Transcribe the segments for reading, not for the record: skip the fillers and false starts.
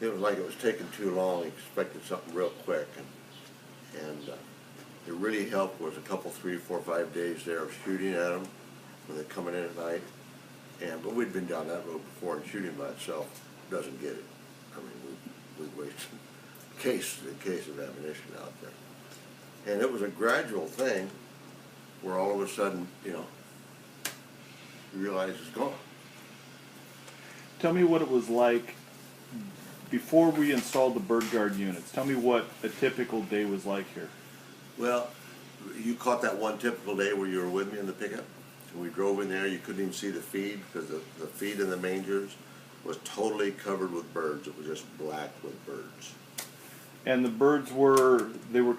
it was like it was taking too long. He expected something real quick, and it really helped was a couple, 3, 4, 5 days there of shooting at them when they're coming in at night. But we'd been down that road before, and shooting by itself doesn't get it. I mean, we wasted case of ammunition out there, and it was a gradual thing where all of a sudden, you realize it's gone. Tell me what it was like before we installed the Brid Gard units. Tell me what a typical day was like here. Well, you caught that one typical day where you were with me in the pickup. We drove in there, you couldn't even see the feed because the feed in the mangers was totally covered with birds. It was just black with birds. And the birds were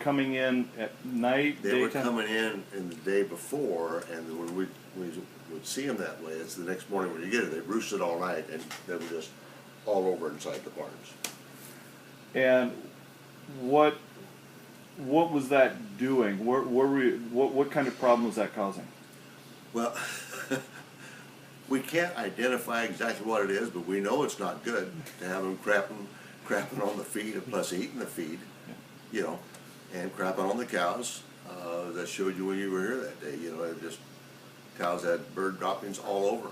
coming in at night, They daytime? were coming in the day before, and when we would see them that way, it's the next morning when you get it, they roosted all night, and they were just all over inside the barns. And what was that doing? What kind of problem was that causing? Well, we can't identify exactly what it is, but we know it's not good to have them crapping on the feed, and plus eating the feed, and crapping on the cows. That showed you when you were here that day. It just cows had bird droppings all over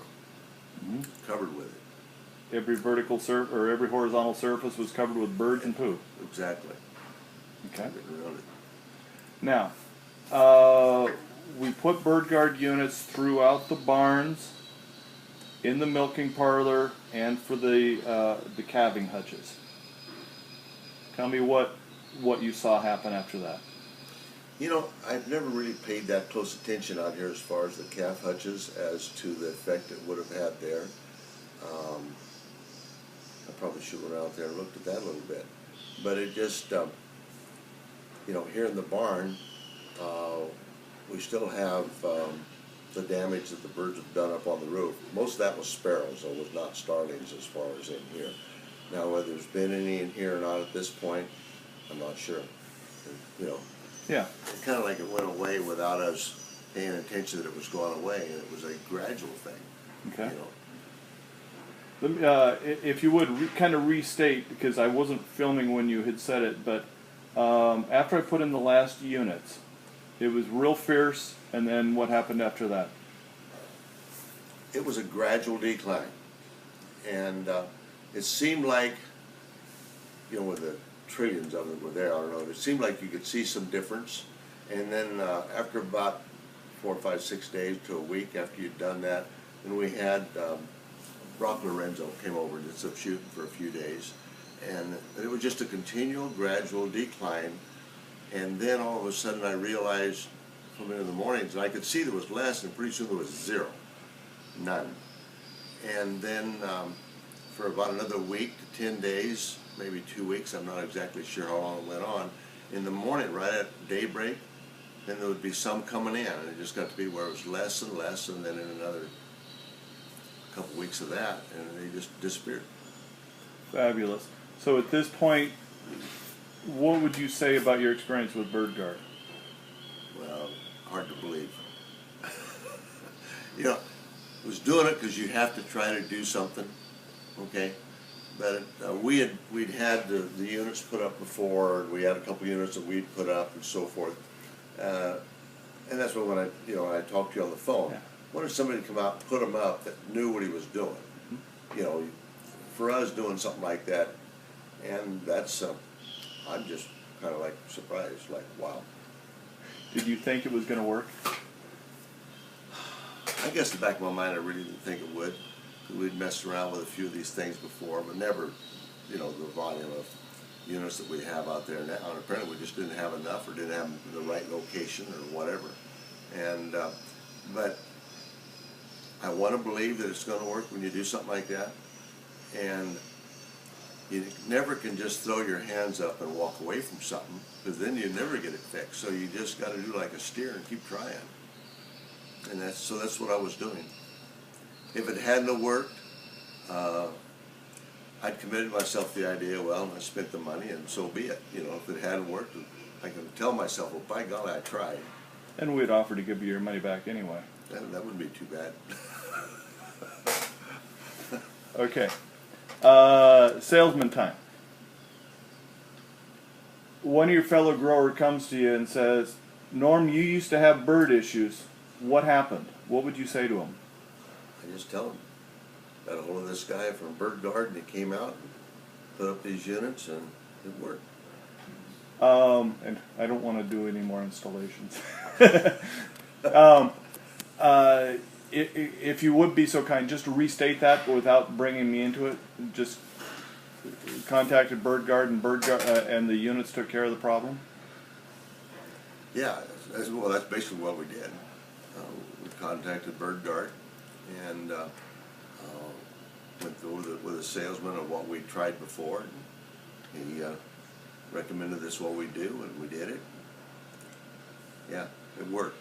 them, covered with it. Every vertical or every horizontal surface was covered with birds and poo. Exactly. Okay. Around it. Now, we put Brid Gard units throughout the barns, in the milking parlor, and for the calving hutches. Tell me what you saw happen after that. I've never really paid that close attention out here as far as the calf hutches as to the effect it would have had there. I probably should have went out there and looked at that a little bit. But it just, here in the barn, we still have the damage that the birds have done up on the roof. Most of that was sparrows, it was not starlings as far as in here. Now, whether there's been any in here or not at this point, I'm not sure. Yeah. It's kind of like it went away without us paying attention that it was going away, and it was a gradual thing. Okay. If you would kind of restate, because I wasn't filming when you had said it, but after I put in the last units, it was real fierce, and then what happened after that? It was a gradual decline, and it seemed like, with the trillions of them were there, I don't know, it seemed like you could see some difference, and then after about 4, 5, 6 days to a week after you'd done that, then we had Brock Lorenzo came over and did some shooting for a few days, and it was just a continual, gradual decline. And then all of a sudden I realized, coming in the mornings, and I could see there was less, and pretty soon there was zero, none. And then for about another week to 10 days, maybe 2 weeks, I'm not exactly sure how long it went on, in the morning, right at daybreak, then there would be some coming in, and it just got to be where it was less and less, and then in another couple weeks of that, and they just disappeared. Fabulous. So at this point, what would you say about your experience with Brid Gard? Well, hard to believe. I was doing it because you have to try to do something, okay? But we'd had the units put up before, and we had a couple units that we'd put up and so forth. And that's what when I talked to you on the phone, yeah. Wanted somebody to come out and put them up that knew what he was doing. For us doing something like that, and that's I'm just kind of like surprised, like wow. Did you think it was going to work? I guess in the back of my mind, I really didn't think it would. We'd messed around with a few of these things before, but never, the volume of units that we have out there now. And apparently we just didn't have enough, or didn't have the right location, or whatever. And but I want to believe that it's going to work when you do something like that. And you never can just throw your hands up and walk away from something, because then you never get it fixed. So you just got to do like a steer and keep trying. And that's what I was doing. If it hadn't worked, I'd committed myself to the idea, well, I spent the money and so be it. If it hadn't worked, I can tell myself, well, by golly, I tried. And we'd offer to give you your money back anyway. That wouldn't be too bad. Okay. Salesman time. one of your fellow grower comes to you and says, Norm, you used to have bird issues. What happened? What would you say to him? I just tell him, got a hold of this guy from Brid Gard, and he came out and put up these units, and it worked. And I don't want to do any more installations. If you would be so kind, just to restate that without bringing me into it, just contacted Brid Gard and the units took care of the problem. Yeah, well, that's basically what we did. We contacted Brid Gard and went through with a salesman of what we tried before. And he recommended this what we do, and we did it. Yeah, it worked.